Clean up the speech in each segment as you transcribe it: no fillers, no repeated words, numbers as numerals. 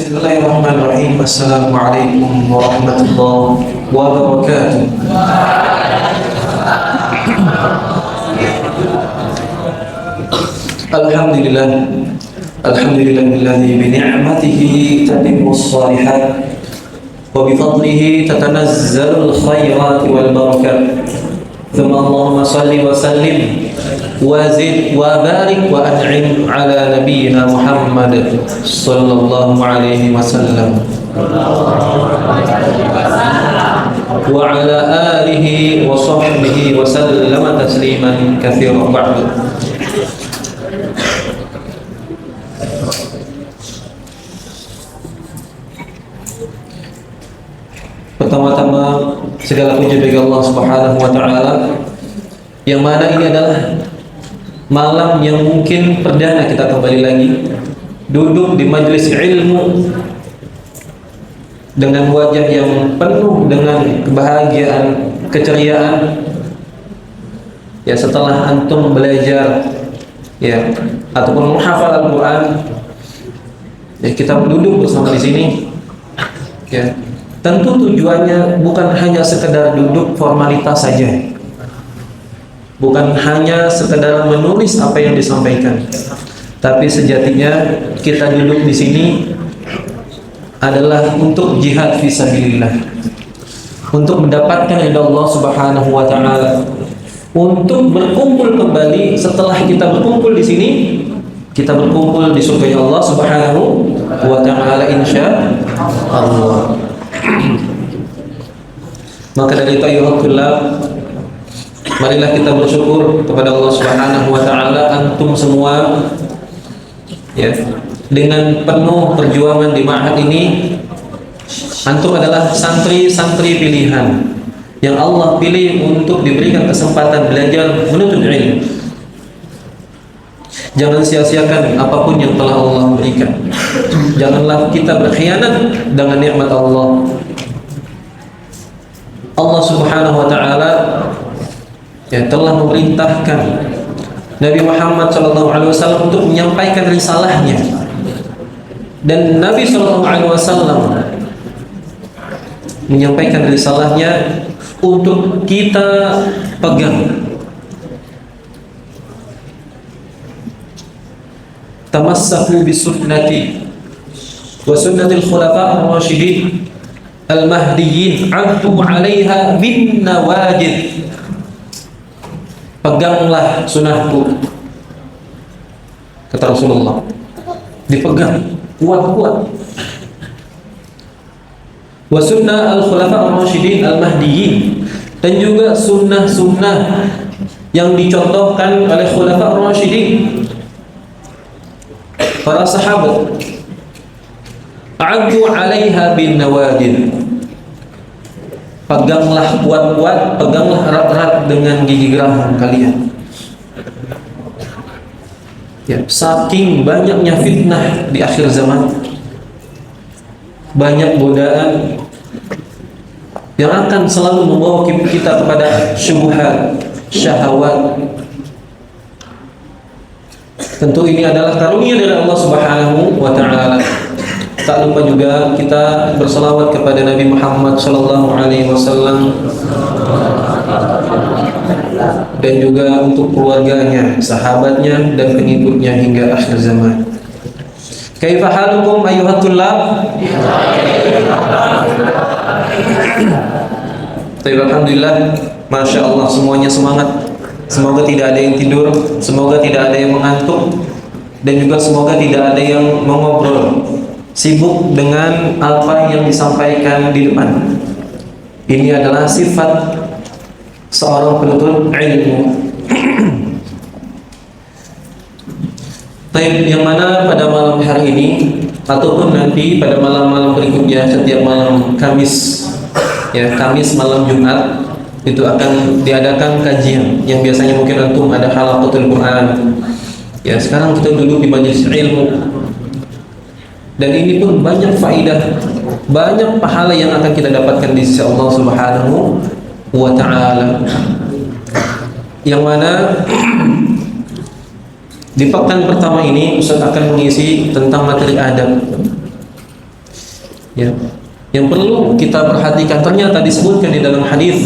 Bismillahirrahmanirrahim. Assalamualaikum warahmatullahi wabarakatuh. Alhamdulillah. Alhamdulillahilladzi bi ni'matihi tatimmus shalihat wa bi fadlihi tatanazzalul khairat wal barakat. Thumma Allahumma shalli wa sallim wa zid wa barik wa an'im ala nabiyyina Muhammad sallallahu alaihi wasallam wa ala alihi wa sahbihi wa sallama tasliman katsiran ba'du. Pertama-tama segala puji bagi Allah Subhanahu wa taala, yang mana ini adalah malam yang mungkin perdana kita kembali lagi duduk di majelis ilmu dengan wajah yang penuh dengan kebahagiaan, keceriaan. Ya, setelah antum belajar ya ataupun menghafal Al-Qur'an, ya kita duduk bersama di sini. Ya, tentu tujuannya bukan hanya sekedar duduk formalitas saja, bukan hanya sekedar menulis apa yang disampaikan, tapi sejatinya kita duduk di sini adalah untuk jihad fisabilillah, untuk mendapatkan ridha Allah Subhanahu wa taala, untuk berkumpul kembali setelah kita berkumpul di sini, kita berkumpul di surga Allah Subhanahu wa taala insyaallah. Maka dari itu ayuhal tulab, marilah kita bersyukur kepada Allah Subhanahu wa taala. Antum semua ya, dengan penuh perjuangan di ma'had ini, antum adalah santri-santri pilihan yang Allah pilih untuk diberikan kesempatan belajar menuntut ilmu. Jangan sia-siakan apapun yang telah Allah berikan. Janganlah kita berkhianat dengan nikmat Allah. Allah Subhanahu wa taala yang telah memerintahkan Nabi Muhammad SAW untuk menyampaikan risalahnya, dan Nabi SAW menyampaikan risalahnya untuk kita pegang. Tamassaku bisunnati wa sunnatil khulafa'ir rasyidin al-mahdiyyin 'addu 'alaiha bin nawajid. Peganglah sunnahku, kata Rasulullah, dipegang kuat-kuat. Wa sunnah al-khulafa'ir rasyidin al-mahdiyyin, dan juga sunnah-sunnah yang dicontohkan oleh khulafa'ir rasyidin, para sahabat. A'addu 'alaiha bin nawajid. Peganglah kuat-kuat, peganglah erat-erat dengan gigi geraham kalian. Ya, saking banyaknya fitnah di akhir zaman, banyak godaan yang akan selalu membawa kita kepada syubhat, syahwat. Tentu ini adalah karunia dari Allah Subhanahu wa taala. Tak lupa juga kita berselawat kepada Nabi Muhammad sallallahu alaihi wasallam, dan juga untuk keluarganya, sahabatnya, dan pengikutnya hingga akhir zaman. Kaifa halukum ayyuhat tullab? Alhamdulillah, masya Allah, semuanya semangat. Semoga tidak ada yang tidur, semoga tidak ada yang mengantuk, dan juga semoga tidak ada yang mengobrol, sibuk dengan apa yang disampaikan di depan. Ini adalah sifat seorang penuntut ilmu. Taib, yang mana pada malam hari ini ataupun nanti pada malam-malam berikutnya, setiap malam Kamis, ya Kamis malam Jumat, itu akan diadakan kajian yang biasanya mungkin antum ada halaqatul Quran. Ya, sekarang kita duduk di majelis ilmu, dan ini pun banyak faidah, banyak pahala yang akan kita dapatkan di sisi Allah Subhanahu wa taala. Yang mana di pekan pertama ini Ustaz akan mengisi tentang materi adab. Ya, yang perlu kita perhatikan ternyata disebutkan di dalam hadis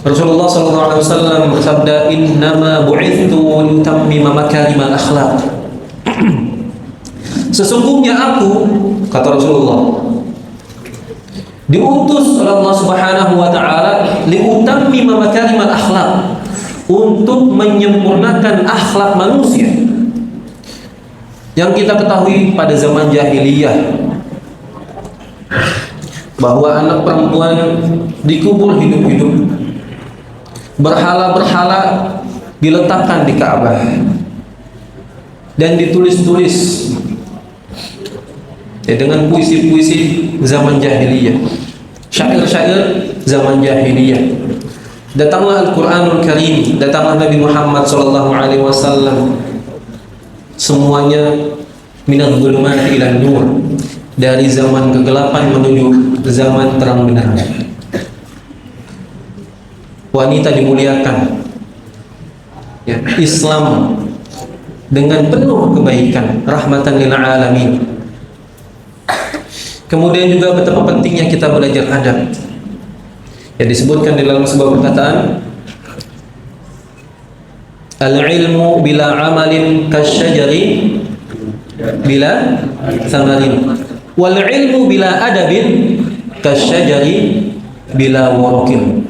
Rasulullah SAW bersabda, "Innama bu'ithtu liutammima makarimal akhlaq." Sesungguhnya aku, kata Rasulullah, diutus oleh Allah Subhanahu wa taala liutammima makarimal akhlaq, untuk menyempurnakan akhlak manusia. Yang kita ketahui pada zaman jahiliyah bahwa anak perempuan dikubur hidup-hidup, berhala-berhala diletakkan di Ka'bah dan ditulis-tulis ya, dengan puisi-puisi zaman jahiliyah, syair-syair zaman jahiliyah. Datanglah Al-Quranul Karim, datanglah Nabi Muhammad SAW, semuanya minadh dhulumati ila nur, dari zaman kegelapan menuju zaman terang benderang. Wanita dimuliakan ya, Islam dengan penuh kebaikan, rahmatan lil alamin. Kemudian juga betapa pentingnya kita belajar adab. Ya, disebutkan di dalam sebuah perkataan, al-ilmu bila amalin kasyajari bila samarin, wal ilmu bila adabin kasyajari bila warqin.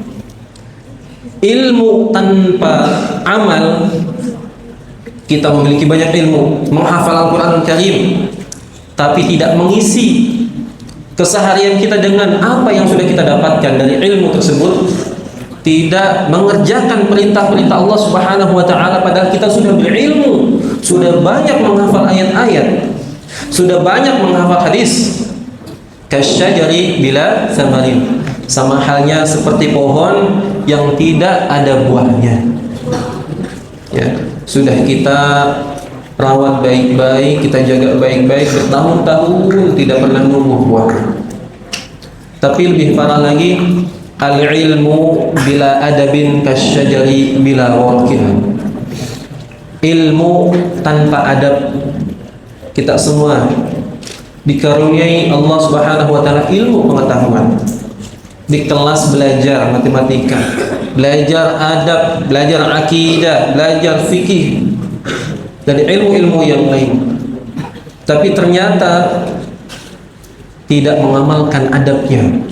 Ilmu tanpa amal, kita memiliki banyak ilmu, menghafal Al-Quranul Karim, tapi tidak mengisi keseharian kita dengan apa yang sudah kita dapatkan dari ilmu tersebut, tidak mengerjakan perintah-perintah Allah Subhanahu wa taala, padahal kita sudah berilmu, sudah banyak menghafal ayat-ayat, sudah banyak menghafal hadis. Kasyajari bila samarin, sama halnya seperti pohon yang tidak ada buahnya. Ya, sudah kita rawat baik-baik, kita jaga baik-baik, bertahun-tahun tidak pernah numbuh buah. Tapi lebih parah lagi, al-ilmu bila adabin kasyajari bila warqin. Ilmu tanpa adab. Kita semua dikaruniai Allah Subhanahu wa taala ilmu pengetahuan. Di kelas belajar matematika, belajar adab, belajar akidah, belajar fikih, dari ilmu-ilmu yang lain, tapi ternyata tidak mengamalkan adabnya,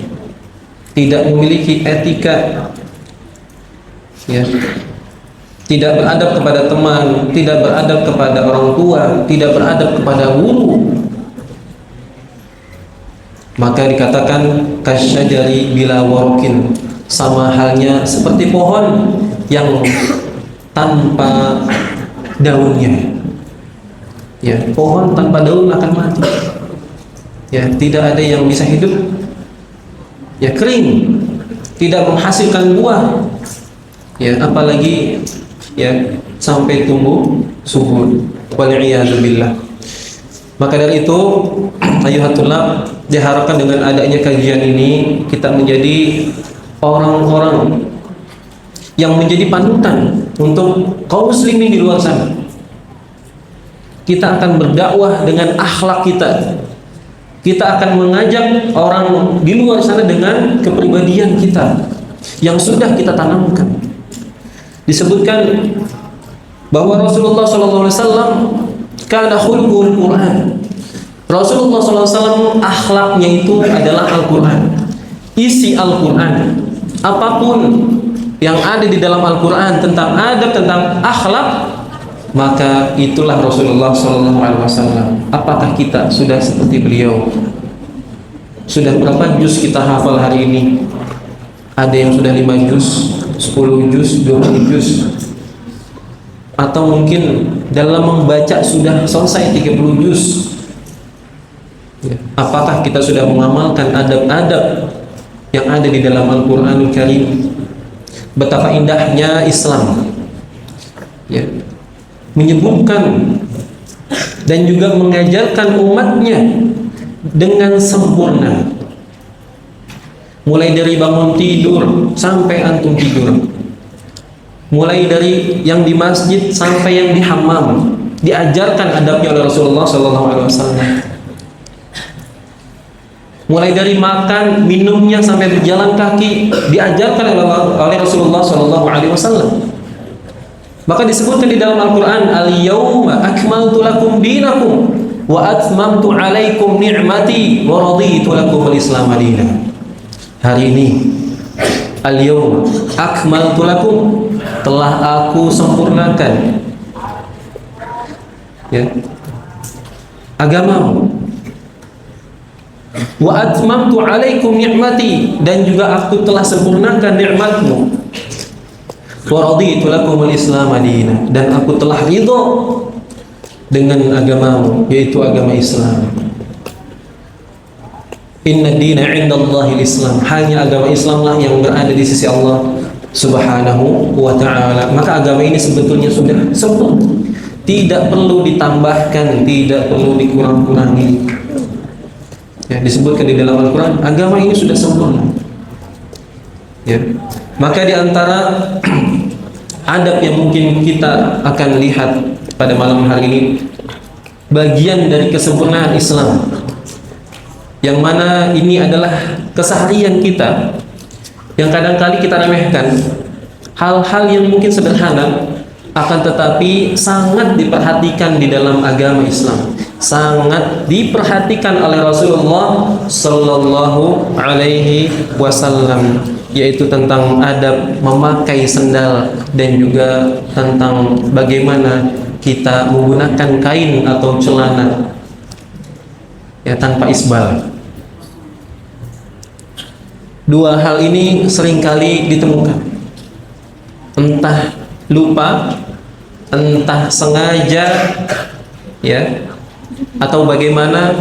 tidak memiliki etika, ya, tidak beradab kepada teman, tidak beradab kepada orang tua, tidak beradab kepada guru, maka dikatakan kasyajari bila warqin, sama halnya seperti pohon yang tanpa daunnya. Ya, pohon tanpa daun akan mati. Ya, tidak ada yang bisa hidup. Ya, kering, tidak menghasilkan buah. Ya, apalagi ya sampai tumbuh subur. Wal'iyadzubillah. Maka dari itu, ayuhat tulab, diharapkan dengan adanya kajian ini kita menjadi orang-orang yang menjadi panutan untuk kaum muslimin di luar sana. Kita akan berdakwah dengan akhlak kita. Kita akan mengajak orang di luar sana dengan kepribadian kita yang sudah kita tanamkan. Disebutkan bahwa Rasulullah SAW kana khuluqul Quran. Rasulullah SAW akhlaknya itu adalah Al-Quran, isi Al-Quran. Apapun yang ada di dalam Al-Quran tentang adab, tentang akhlak, maka itulah Rasulullah SAW. Apakah kita sudah seperti beliau? Sudah berapa juz kita hafal hari ini? Ada yang sudah 5 juz, 10 juz, 20 juz, atau mungkin dalam membaca sudah selesai 30 juz. Ya. Apakah kita sudah mengamalkan adab-adab yang ada di dalam Al-Quranul Karim? Betapa indahnya Islam, ya, menyebutkan dan juga mengajarkan umatnya dengan sempurna, mulai dari bangun tidur sampai antum tidur, mulai dari yang di masjid sampai yang di hammam, diajarkan adabnya oleh Rasulullah SAW. mulai dari makan, minumnya sampai berjalan kaki diajarkan oleh Rasulullah Shallallahu Alaihi Wasallam. Maka disebutkan di dalam Al-Quran, Al-yawma akmaltu lakum dinakum wa atmamtu alaikum ni'mati wa raditu lakum al-islam dinan. Hari ini, Al-yawma akmaltu lakum, telah aku sempurnakan ya agamamu, wa atmamtu alaikum ni'mati, dan juga aku telah sempurnakan nikmatmu, wa raditu lakum al-islam dinan, dan aku telah ridho dengan agamamu, yaitu agama Islam. Inna dina indallahi al-Islam, hanya agama Islamlah yang berada di sisi Allah Subhanahu wa ta'ala. Maka agama ini sebetulnya sudah sempurna, tidak perlu ditambahkan, tidak perlu dikurang-kurangi. Ya, disebutkan di dalam Al-Quran, agama ini sudah sempurna. Ya. Maka di antara adab yang mungkin kita akan lihat pada malam hari ini, bagian dari kesempurnaan Islam, yang mana ini adalah keseharian kita, yang kadang-kali kita remehkan, hal-hal yang mungkin sederhana, akan tetapi sangat diperhatikan di dalam agama Islam, sangat diperhatikan oleh Rasulullah Sallallahu Alaihi Wasallam, yaitu tentang adab memakai sendal dan juga tentang bagaimana kita menggunakan kain atau celana ya tanpa isbal. Dua hal ini seringkali ditemukan, entah lupa, entah sengaja ya, atau bagaimana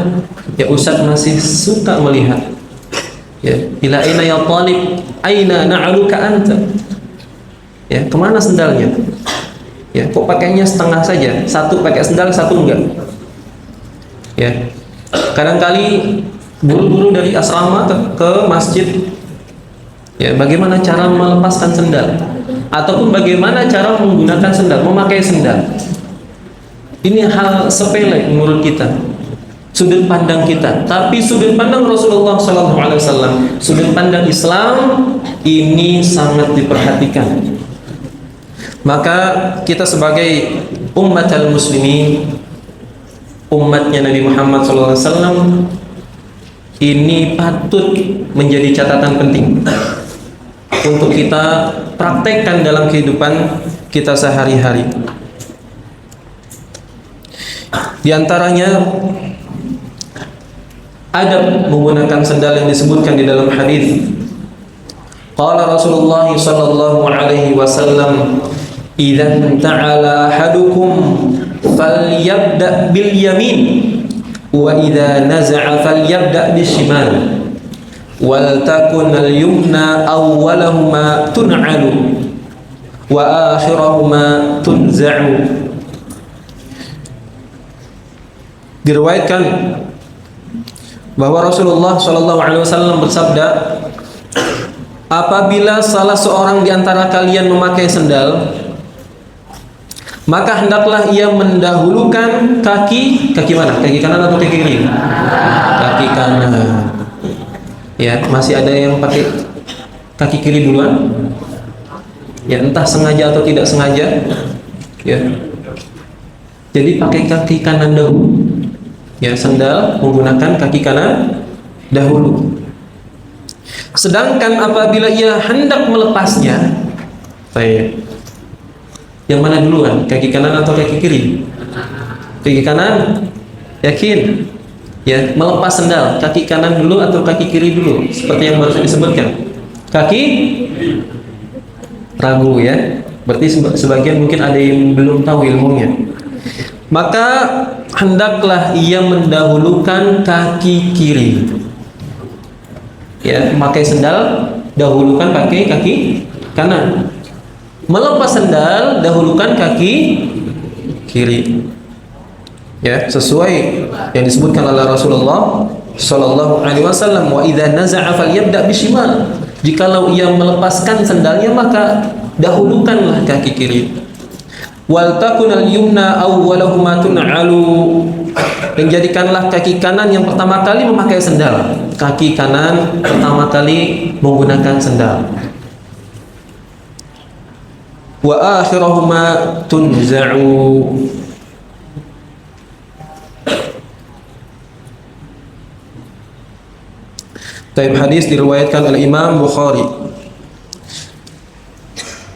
ya, Ustaz masih suka melihat ya, ila aina ya talib aina na'aluka anta, ya kemana sendalnya, ya kok pakainya setengah saja, satu pakai sendal satu enggak. Ya kadang-kali guru-guru dari asrama ke masjid, ya bagaimana cara melepaskan sendal, ataupun bagaimana cara menggunakan sendal, memakai sendal. Ini hal sepele menurut kita, sudut pandang kita, tapi sudut pandang Rasulullah SAW, sudut pandang Islam ini sangat diperhatikan. Maka kita sebagai ummatul muslimin, umatnya Nabi Muhammad SAW, ini patut menjadi catatan penting untuk kita praktekkan dalam kehidupan kita sehari-hari. Di antaranya adab menggunakan sendal yang disebutkan di dalam hadis. Qala Rasulullah sallallahu alaihi wasallam, "Idza ta'ala ahadukum falyabda bil yamin wa idza naza'a falyabda bishimal wal takun al yumna awwalahuma tun'alu wa akhirahuma tunza'u." Diriwayatkan bahwa Rasulullah SAW bersabda, apabila salah seorang di antara kalian memakai sendal, maka hendaklah ia mendahulukan kaki mana? Kaki kanan atau kaki kiri? Kaki kanan. Ya, masih ada yang pakai kaki kiri duluan. Ya, entah sengaja atau tidak sengaja. Ya. Jadi pakai kaki kanan dahulu. Ya, sendal menggunakan kaki kanan dahulu. Sedangkan apabila ia hendak melepasnya, yang mana duluan? Kaki kanan atau kaki kiri? Kaki kanan. Yakin? Ya, melepas sendal, kaki kanan dulu atau kaki kiri dulu? Seperti yang baru disebutkan. Kaki ragu ya. Berarti sebagian mungkin ada yang belum tahu ilmunya. Maka hendaklah ia mendahulukan kaki kiri. Ya, memakai sendal dahulukan pakai kaki kanan. Melepas sendal dahulukan kaki kiri. Ya, sesuai yang disebutkan oleh Rasulullah sallallahu alaihi wasallam, wa idza naza'a falyabda bishimal. Jikalau ia melepaskan sendalnya maka dahulukanlah kaki kiri. Wal takunal yumna awwalahuma tun'alu, Dan jadikanlah kaki kanan yang pertama kali memakai sendal. Kaki kanan pertama kali menggunakan sendal. Wa akhiruhuma tunza'u. Taib hadis diriwayatkan oleh Imam Bukhari.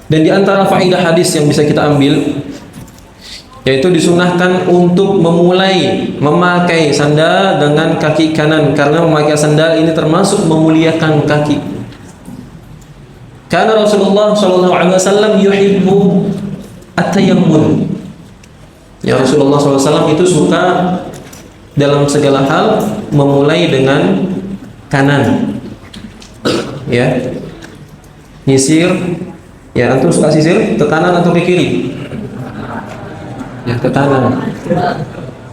Dan di antara faedah hadis yang bisa kita ambil, yaitu disunahkan untuk memulai memakai sandal dengan kaki kanan, karena memakai sandal ini termasuk memuliakan kaki. Karena Rasulullah SAW yuhibbu at-tayammun. Ya, Rasulullah SAW itu suka dalam segala hal memulai dengan kanan. Ya, nyisir. Ya, antum suka sisir ke kanan atau ke kiri? Ya, ke kanan.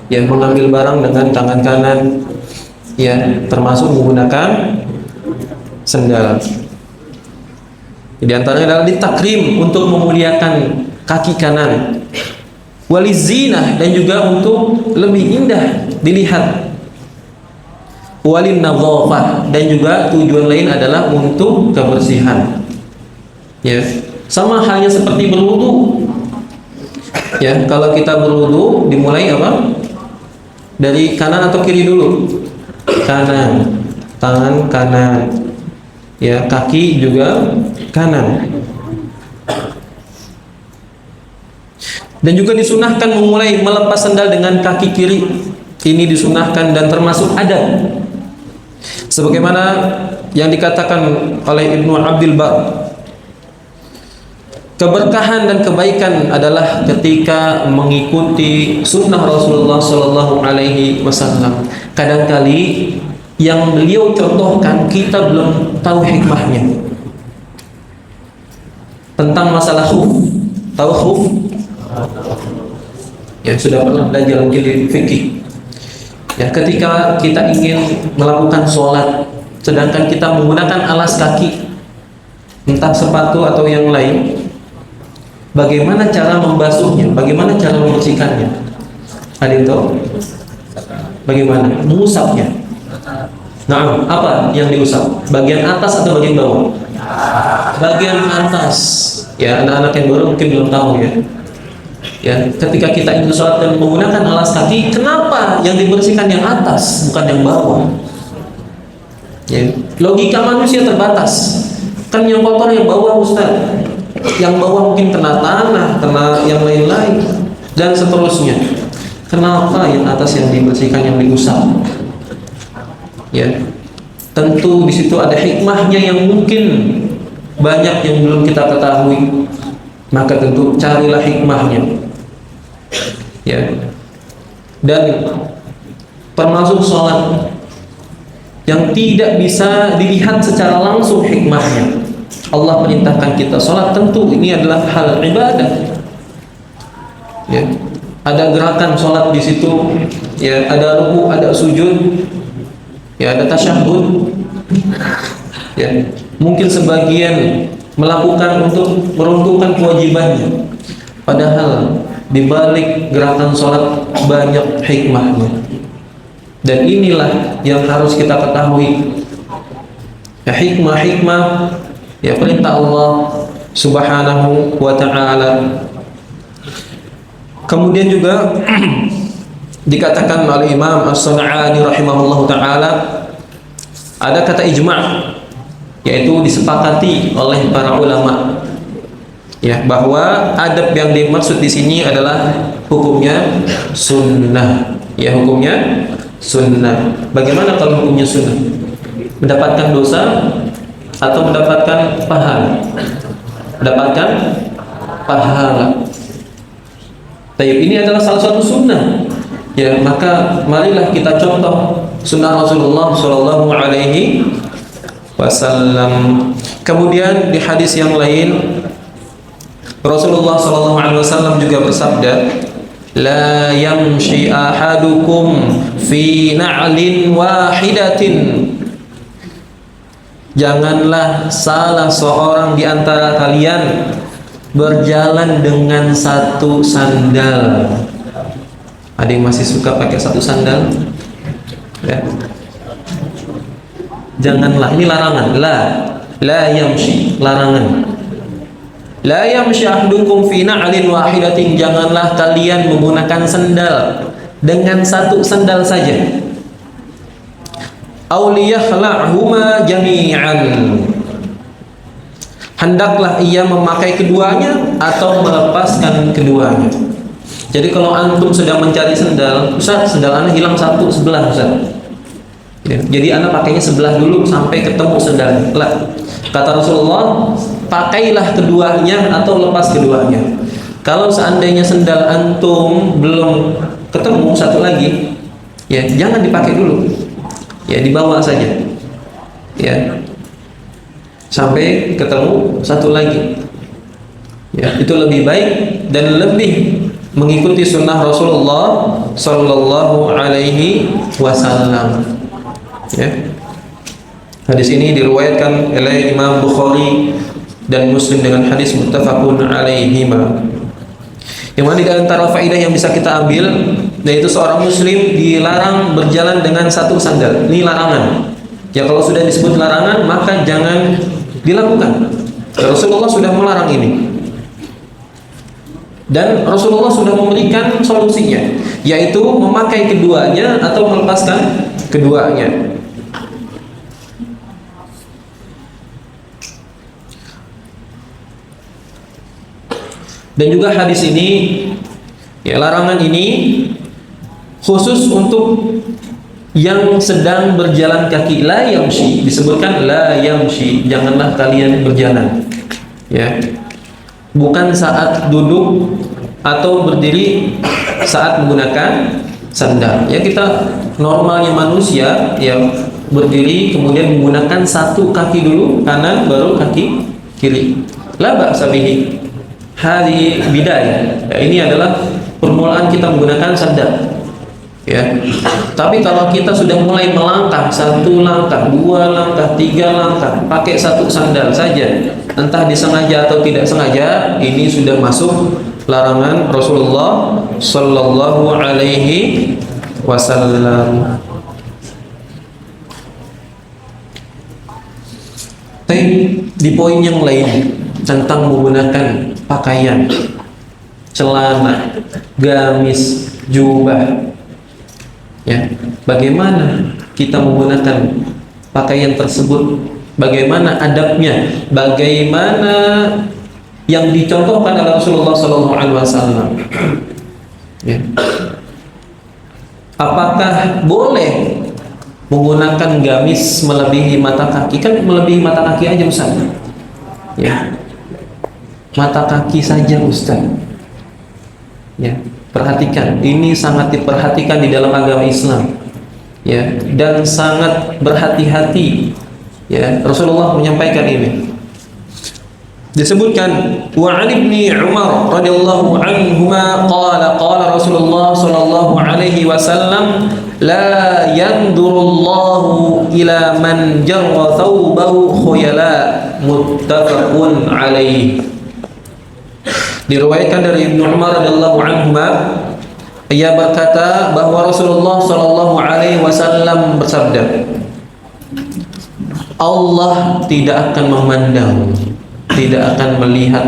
Ya, mengambil barang dengan tangan kanan. Ya, termasuk menggunakan sendal. Di antaranya adalah ditakrim, untuk memuliakan kaki kanan. Walizinah, dan juga untuk lebih indah dilihat. Walin nadhafah, dan juga tujuan lain adalah untuk kebersihan. Ya, sama halnya seperti berwudu. Ya, kalau kita berwudu dimulai apa? Dari kanan atau kiri dulu? Kanan. Tangan kanan. Ya, kaki juga kanan. Dan juga disunahkan memulai melepas sandal dengan kaki kiri. Ini disunahkan dan termasuk adab. Sebagaimana yang dikatakan oleh Ibnu Abdul Bar, keberkahan dan kebaikan adalah ketika mengikuti sunnah Rasulullah Sallallahu Alaihi Wasallam. Kadangkali yang beliau contohkan kita belum tahu hikmahnya tentang masalah khuf. Tahu khuf? Ya, sudah pernah belajar mungkin di fikih. Ya, ketika kita ingin melakukan sholat, sedangkan kita menggunakan alas kaki, entah sepatu atau yang lain, bagaimana cara membasuhnya? Bagaimana cara membersihkannya? Ada yang tahu? Bagaimana? Mengusapnya. Nah, apa yang diusap? Bagian atas atau bagian bawah? Bagian atas. Ya, anak-anak yang baru mungkin belum tahu ya. Ya, ketika kita ingin sholat dan menggunakan alas kaki, kenapa yang dibersihkan yang atas bukan yang bawah? Ya, logika manusia terbatas. Kan yang kotor yang bawah, Ustaz. Yang bawah mungkin kena tanah, kena yang lain-lain, dan seterusnya. Kenapa yang atas yang dibersihkan, yang diusap? Ya, tentu di situ ada hikmahnya yang mungkin banyak yang belum kita ketahui. Maka tentu carilah hikmahnya. Ya, dan termasuk sholat yang tidak bisa dilihat secara langsung hikmahnya. Allah perintahkan kita sholat, tentu ini adalah hal ibadah. Ya, ada gerakan sholat di situ. Ya, ada ruku, ada sujud. Ya, ada tasyahud. Ya, mungkin sebagian melakukan untuk meruntuhkan kewajibannya. Padahal di balik gerakan sholat banyak hikmahnya. Dan inilah yang harus kita ketahui. Ya, hikmah-hikmah, ya, perintah Allah Subhanahu wa ta'ala. Kemudian juga dikatakan oleh Imam As-San'ani rahimahullahu ta'ala, ada kata ijma', yaitu disepakati oleh para ulama, ya, bahwa adab yang dimaksud di sini adalah hukumnya sunnah. Ya, hukumnya sunnah. Bagaimana kalau hukumnya sunnah? Mendapatkan dosa atau mendapatkan pahala? Mendapatkan pahala. Tayyib, ini adalah salah satu sunnah. Ya, maka marilah kita contoh sunnah Rasulullah Shallallahu Alaihi Wasallam. Kemudian di hadis yang lain Rasulullah Shallallahu Alaihi Wasallam juga bersabda, la yamshi ahadukum fi na'lin wahidatin. Janganlah salah seorang di antara kalian berjalan dengan satu sandal. Ada yang masih suka pakai satu sandal, ya. Janganlah, ini larangan. La yamshi, larangan. La yamshi ahdukum fi na'lin wahidatin, janganlah kalian menggunakan sandal dengan satu sandal saja. Aw liyakhla'huma jami'an, hendaklah ia memakai keduanya atau melepaskan keduanya. Jadi kalau antum sedang mencari sandal, Ustaz, sandal anda hilang satu sebelah, Ustaz. Ya, jadi anda pakainya sebelah dulu sampai ketemu sandalnya. Lah, kata Rasulullah, pakailah keduanya atau lepas keduanya. Kalau seandainya sandal antum belum ketemu satu lagi, ya jangan dipakai dulu, ya dibawa saja, ya sampai ketemu satu lagi. Ya, itu lebih baik dan lebih mengikuti sunnah Rasulullah Sallallahu Alaihi Wasallam. Ya. Hadis ini diriwayatkan oleh Imam Bukhari dan Muslim dengan hadis muttafaqun alaihima. Yang mana di antara faedah yang bisa kita ambil, yaitu seorang muslim dilarang berjalan dengan satu sandal. Ini larangan. Ya, kalau sudah disebut larangan maka jangan dilakukan. Rasulullah sudah melarang ini. Dan Rasulullah sudah memberikan solusinya, yaitu memakai keduanya atau melepaskan keduanya. Dan juga hadis ini, ya larangan ini khusus untuk yang sedang berjalan kaki. La yamshi, disebutkan la yamshi, janganlah kalian berjalan, ya. Bukan saat duduk atau berdiri saat menggunakan sandal. Ya, kita normalnya manusia yang berdiri kemudian menggunakan satu kaki dulu kanan baru kaki kiri. La ba'sa bihi. Hari bidayah. Ya, ini adalah permulaan kita menggunakan sandal. Ya. Tapi kalau kita sudah mulai melangkah, satu langkah, dua langkah, tiga langkah, pakai satu sandal saja, entah disengaja atau tidak sengaja, ini sudah masuk larangan Rasulullah Sallallahu Alaihi Wasallam. Di poin yang lain tentang menggunakan pakaian, celana, gamis, jubah, ya, bagaimana kita menggunakan pakaian tersebut, bagaimana adabnya, bagaimana yang dicontohkan oleh Rasulullah SAW. Ya. Apakah boleh menggunakan gamis melebihi mata kaki? Kan melebihi mata kaki aja, Ustaz. Ya, mata kaki saja, Ustaz. Ya, perhatikan, ini sangat diperhatikan di dalam agama Islam, ya, dan sangat berhati-hati. Ya, Rasulullah menyampaikan ini. Disebutkan wa 'an ibni Umar radhiyallahu anhuma qala Rasulullah sallallahu alaihi wasallam la yanzurullahu ila man jarra thawbahu khuyala, muttafaqun alaihi. Diriwayatkan dari Ibnu Umar radhiyallahu anhuma, ia berkata bahwa Rasulullah sallallahu alaihi wasallam bersabda, Allah tidak akan memandang, tidak akan melihat,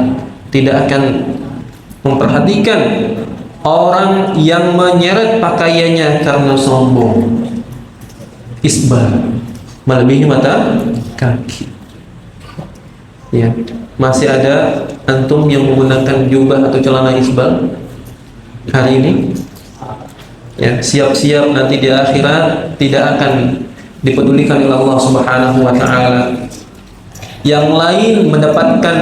tidak akan memperhatikan orang yang menyeret pakaiannya karena sombong, isbal, melebihi mata kaki. Ya, masih ada antum yang menggunakan jubah atau celana isbal hari ini? Ya, siap-siap nanti di akhirat tidak akan dipedulikan oleh Allah Subhanahu wa taala. Yang lain mendapatkan,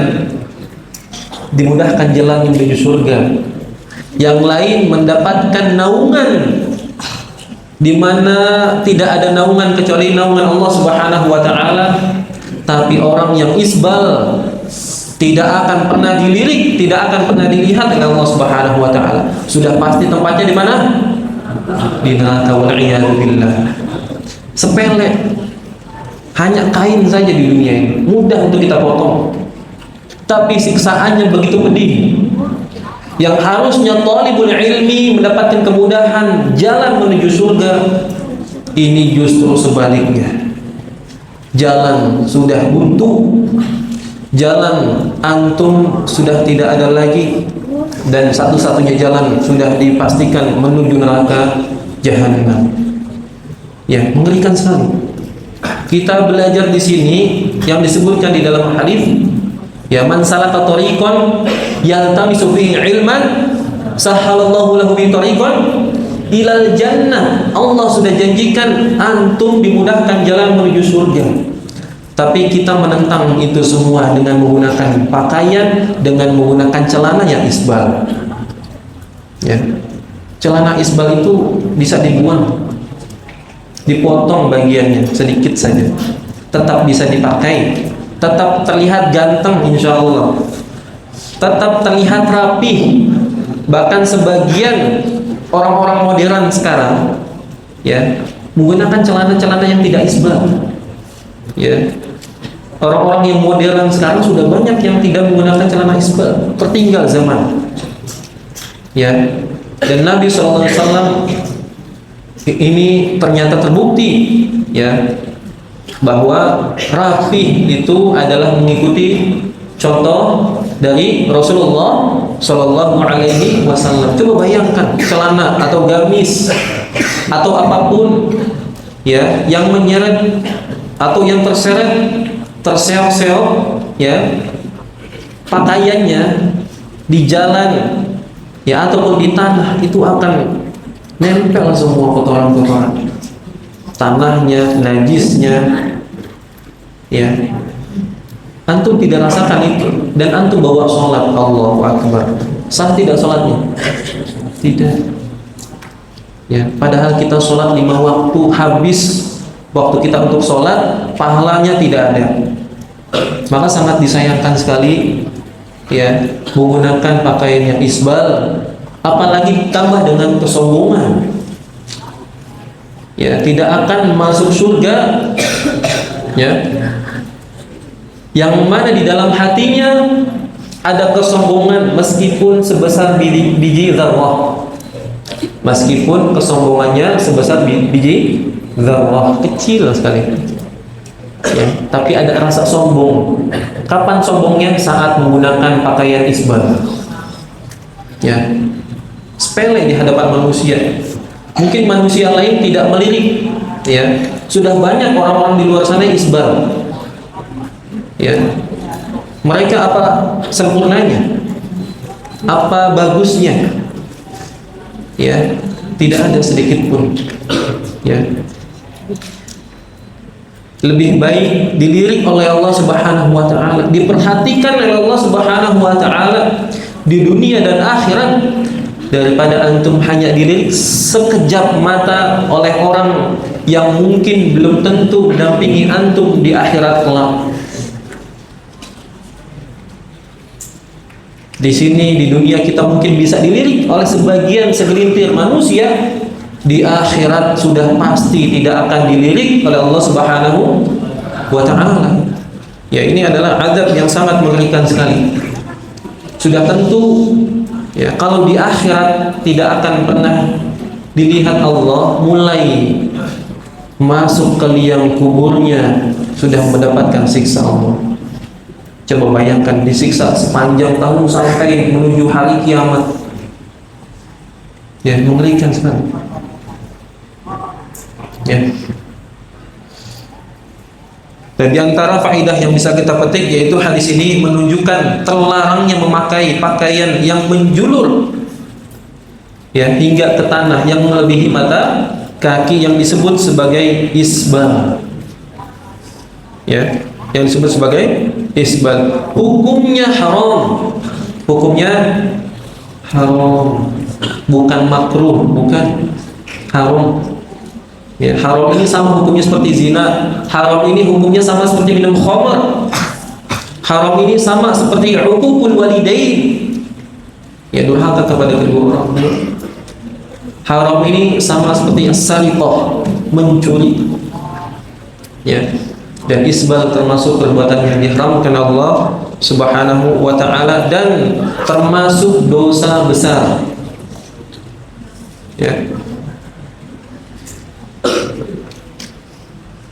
dimudahkan jalan menuju surga. Yang lain mendapatkan naungan di mana tidak ada naungan kecuali naungan Allah Subhanahu wa taala. Tapi orang yang isbal tidak akan pernah dilirik, tidak akan pernah dilihat oleh Allah Subhanahu wa taala. Sudah pasti tempatnya di mana? Di neraka, wal iyadu billah. Sepele, hanya kain saja di dunia ini, mudah untuk kita potong, tapi siksaannya begitu pedih. yang harusnya talibul ilmi mendapatkan kemudahan jalan menuju surga, ini justru sebaliknya. Jalan sudah buntu, jalan antum sudah tidak ada lagi, dan satu-satunya jalan sudah dipastikan menuju neraka jahanam. Ya, mengerikan sekali. Kita belajar di sini yang disebutkan di dalam hadis, ya, man salaka tariqan yaltamisu fihi ilman sahhalallahu lahu bi tariqan ilal jannah. Allah sudah janjikan antum dimudahkan jalan menuju surga. Tapi kita menentang itu semua dengan menggunakan pakaian, dengan menggunakan celana yang isbal. Ya. Celana isbal itu bisa dibuang, dipotong bagiannya sedikit saja, tetap bisa dipakai, tetap terlihat ganteng insya Allah, tetap terlihat rapi. Bahkan sebagian orang-orang modern sekarang, ya, menggunakan celana-celana yang tidak isbal. Ya, orang-orang yang modern sekarang sudah banyak yang tidak menggunakan celana isbal, tertinggal zaman. Ya, dan Nabi SAW ini ternyata terbukti, ya, bahwa rafi itu adalah mengikuti contoh dari Rasulullah Shallallahu Alaihi Wasallam. Coba bayangkan celana atau gamis atau apapun, ya, yang menyeret atau yang terseret, terseok-seok, ya, pakaiannya di jalan, ya, ataupun di tanah, itu akan nempel semua kotoran-kotoran, tanahnya, najisnya, ya. Antum tidak rasakan itu, dan antum bawa sholat, Allahu Akbar, sah tidak sholatnya? Tidak. Ya, padahal kita sholat 5 waktu, habis waktu kita untuk sholat, pahalanya tidak ada. Maka sangat disayangkan sekali, ya, menggunakan pakaian yang isbal, apalagi tambah dengan kesombongan. Ya, tidak akan masuk surga, ya, yang mana di dalam hatinya ada kesombongan meskipun sebesar biji zarrah. Meskipun kesombongannya sebesar biji zarrah, kecil sekali, ya, tapi ada rasa sombong. Kapan sombongnya? Saat menggunakan pakaian isbal, ya, sepele di hadapan manusia. Mungkin manusia lain tidak melirik, ya, sudah banyak orang-orang di luar sana isbal, ya. Mereka apa sempurnanya, apa bagusnya? Ya, tidak ada sedikit pun, ya. Lebih baik dilirik oleh Allah Subhanahu wa taala, diperhatikan oleh Allah Subhanahu wa taala di dunia dan akhirat, daripada antum hanya dilirik sekejap mata oleh orang yang mungkin belum tentu mendampingi antum di akhirat kelak. Di sini di dunia kita mungkin bisa dilirik oleh sebagian segelintir manusia, di akhirat sudah pasti tidak akan dilirik oleh Allah Subhanahu wa taala. Ya, ini adalah azab yang sangat mengerikan sekali. Sudah tentu, ya, kalau di akhirat tidak akan pernah dilihat Allah, mulai masuk ke liang kuburnya sudah mendapatkan siksa Allah. Coba bayangkan disiksa sepanjang tahun sampai menuju hari kiamat. Ya, mengerikan sekali. Ya. Dan di antara faedah yang bisa kita petik, yaitu hadis ini menunjukkan terlarangnya memakai pakaian yang menjulur, ya, hingga ke tanah, yang melebihi mata kaki, yang disebut sebagai isbal, ya, yang disebut sebagai isbal. Hukumnya haram, hukumnya haram, bukan makruh, bukan, haram. Ya, haram ini sama hukumnya seperti zina. Haram ini hukumnya sama seperti minum khamr. Haram ini sama seperti uququl walidain, ya, durhaka kepada kedua orang tua. Haram ini sama seperti as-sariqah, mencuri, ya. Dan isbal termasuk perbuatan yang diharamkan Allah Subhanahu wa ta'ala, dan termasuk dosa besar. Ya.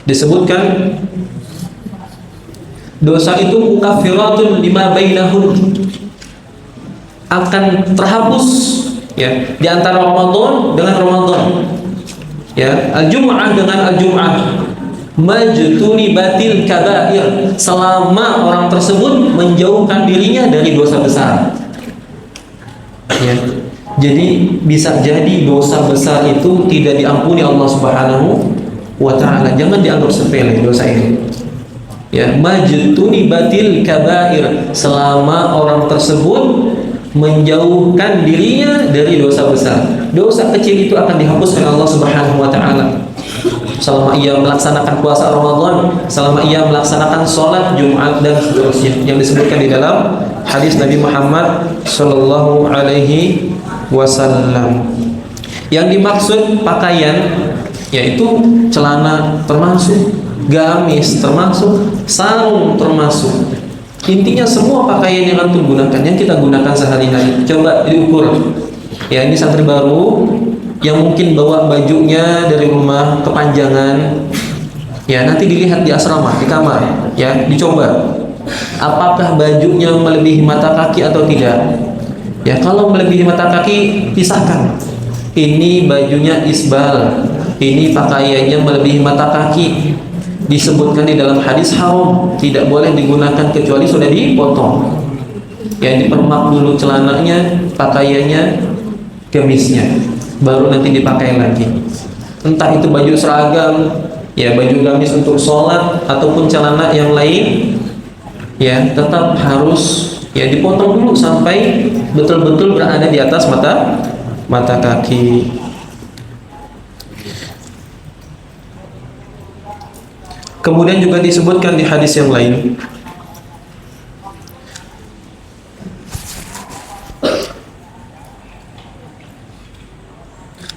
Disebutkan dosa itu mukaffiratun lima bainahun, akan terhapus ya di antara Ramadan dengan Ramadan. Ya, al-jum'ah dengan al-jum'ah, majtunibatil kabair, selama orang tersebut menjauhkan dirinya dari dosa besar. Ya. Jadi bisa jadi dosa besar itu tidak diampuni Allah Subhanahu wa ta'ala. Jangan dianggap sepele dosa itu. Ya, majtunibatil kabair, selama orang tersebut menjauhkan dirinya dari dosa besar. Dosa kecil itu akan dihapus oleh Allah Subhanahu wa ta'ala selama ia melaksanakan puasa Ramadan, selama ia melaksanakan sholat Jumat dan seterusnya, yang disebutkan di dalam hadis Nabi Muhammad sallallahu alaihi wasallam. Yang dimaksud pakaian yaitu celana termasuk, gamis termasuk, sarung termasuk. Intinya semua pakaian yang antum gunakan, yang kita gunakan sehari-hari, coba diukur. Ya, ini santri baru yang mungkin bawa bajunya dari rumah kepanjangan, ya nanti dilihat di asrama, di kamar, ya dicoba apakah bajunya melebihi mata kaki atau tidak. Ya, kalau melebihi mata kaki pisahkan, ini bajunya isbal, ini pakaiannya melebihi mata kaki. Disebutkan di dalam hadis haram, tidak boleh digunakan kecuali sudah dipotong. Ya, dipermak dulu celananya, pakaiannya, gamisnya, baru nanti dipakai lagi. Entah itu baju seragam, ya baju gamis untuk sholat ataupun celana yang lain, ya tetap harus ya dipotong dulu sampai betul-betul berada di atas mata kaki. Kemudian juga disebutkan di hadis yang lain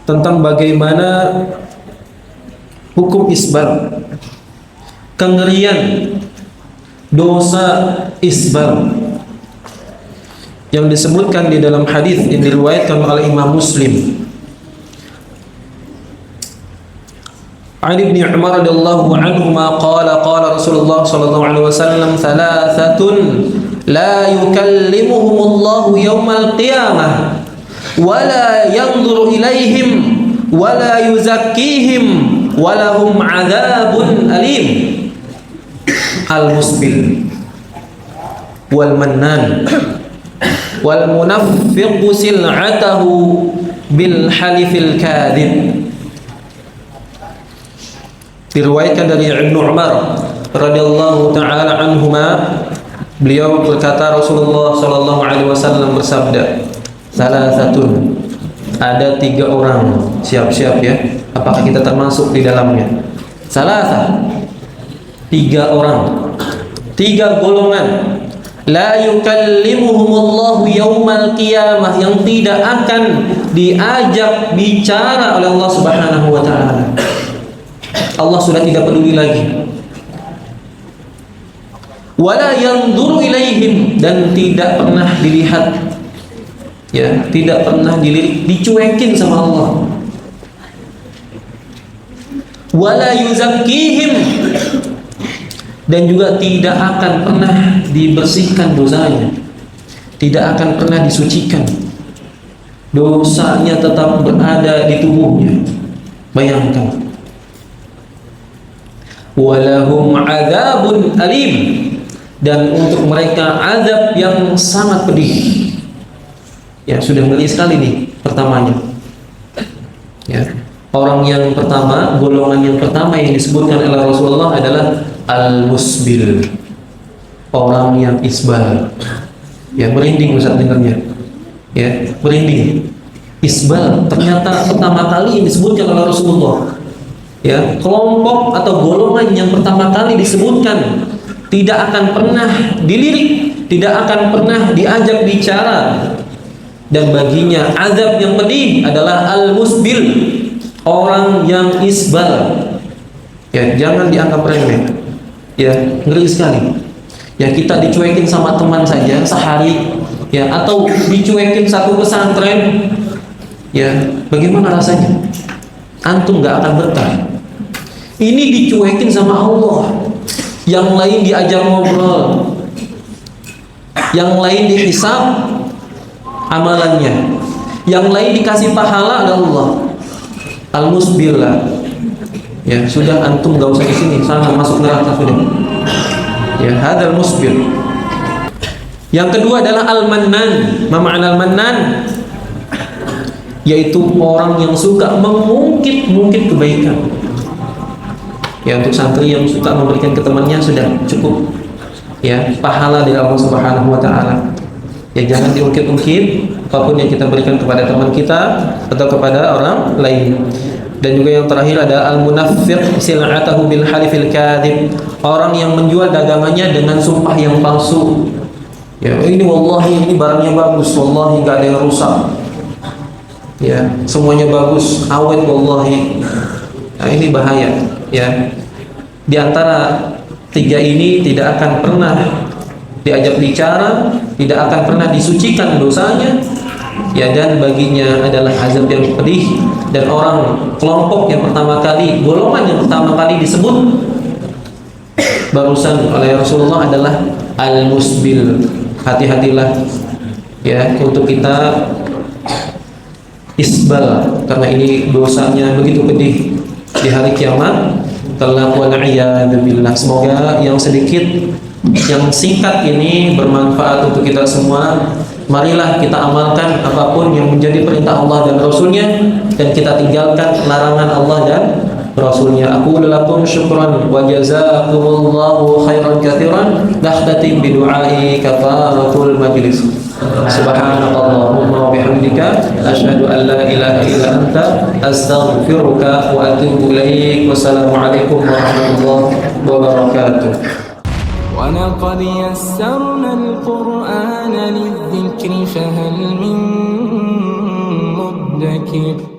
tentang bagaimana hukum isbal, kengerian dosa isbal, yang disebutkan di dalam hadis yang diriwayatkan oleh Imam Muslim. عن ابن عمر رضي الله عنهما قال قال رسول الله صلى الله عليه وسلم ثلاثة لا يكلمهم الله يوم القيامة ولا ينظر إليهم ولا يزكيهم ولهم عذاب أليم المسبل والمنان والمنفق سلعته بالحلف الكاذب. Diriwayatkan dari Ibnu Umar radhiyallahu taala anhuma, beliau berkata Rasulullah sallallahu alaihi wasallam bersabda, salasatun, ada 3 orang, siap-siap ya, apakah kita termasuk di dalamnya? Salasa, 3 orang, 3 golongan, la yukallimuhumullahu yaumal qiyamah, yang tidak akan diajak bicara oleh Allah Subhanahu wa taala. Allah sudah tidak peduli lagi. Wala yanzuru ilaihim, dan tidak pernah dilihat, ya tidak pernah dilirik, dicuekin sama Allah. Wala yuzakkihim, dan juga tidak akan pernah dibersihkan dosanya, tidak akan pernah disucikan, dosanya tetap berada di tubuhnya. Bayangkan. Walahum adzabun alim, dan untuk mereka azab yang sangat pedih. Ya, sudah ngeri sekali nih pertamanya. Ya, orang yang pertama, golongan yang pertama yang disebutkan oleh Rasulullah adalah al-musbil, orang yang isbal. Ya, merinding Ustaz dengarnya. Ya, merinding. Isbal ternyata pertama kali disebutkan oleh Rasulullah. Ya, kelompok atau golongan yang pertama kali disebutkan tidak akan pernah dilirik, tidak akan pernah diajak bicara, dan baginya azab yang pedih adalah al-musbil, orang yang isbal. Ya, jangan dianggap remeh. Ya, ngeri sekali. Ya, kita dicuekin sama teman saja sehari, ya, atau dicuekin satu pesantren, ya, bagaimana rasanya? Antum nggak akan betah. Ini dicuekin sama Allah, yang lain diajak ngobrol, yang lain dihisab amalannya, yang lain dikasih pahala oleh Allah. Al-musbillah. Ya, sudah antum nggak usah di sini, sana masuk neraka sudah. Ya, hadzal musbil. Yang kedua adalah al-mannan. Ma ma'na al-mannan? Yaitu orang yang suka mengungkit-ungkit kebaikan. Ya, untuk santri yang suka memberikan ke temannya sudah cukup. Ya, pahala dari Allah Subhanahu wa taala. Ya, jangan diungkit-ungkit apapun yang kita berikan kepada teman kita atau kepada orang lain. Dan juga yang terakhir ada al-munaffiq sil'atahu bil halifil kadhib. Orang yang menjual dagangannya dengan sumpah yang palsu. Ya, ini wallahi ini barangnya bagus, wallahi enggak ada yang rusak. Ya, semuanya bagus, awet wallahi. Nah, ini bahaya, ya. Di antara tiga ini tidak akan pernah diajak bicara, tidak akan pernah disucikan dosanya. Ya, dan baginya adalah azab yang pedih. Dan orang kelompok yang pertama kali, golongan yang pertama kali disebut barusan oleh Rasulullah adalah al-musbil. Hati-hatilah, ya, untuk kita isbal, karena ini dosanya begitu pedih di hari kiamat. Semoga yang sedikit, yang singkat ini bermanfaat untuk kita semua. Marilah kita amalkan apapun yang menjadi perintah Allah dan Rasulnya, dan kita tinggalkan larangan Allah dan Rasulnya. Aku lakum syukran wa jazakumullahu khairan katsiran. Nakhtatim bi du'ai kafaratul majlis. Subhanakallahumma wa bihamdika asyhadu an la ilaha illa anta astaghfiruka wa atubu ilaik. Wassalamu alaikum warahmatullahi wabarakatuh. ولقد يسرنا القرآن للذكر فهل من مدكر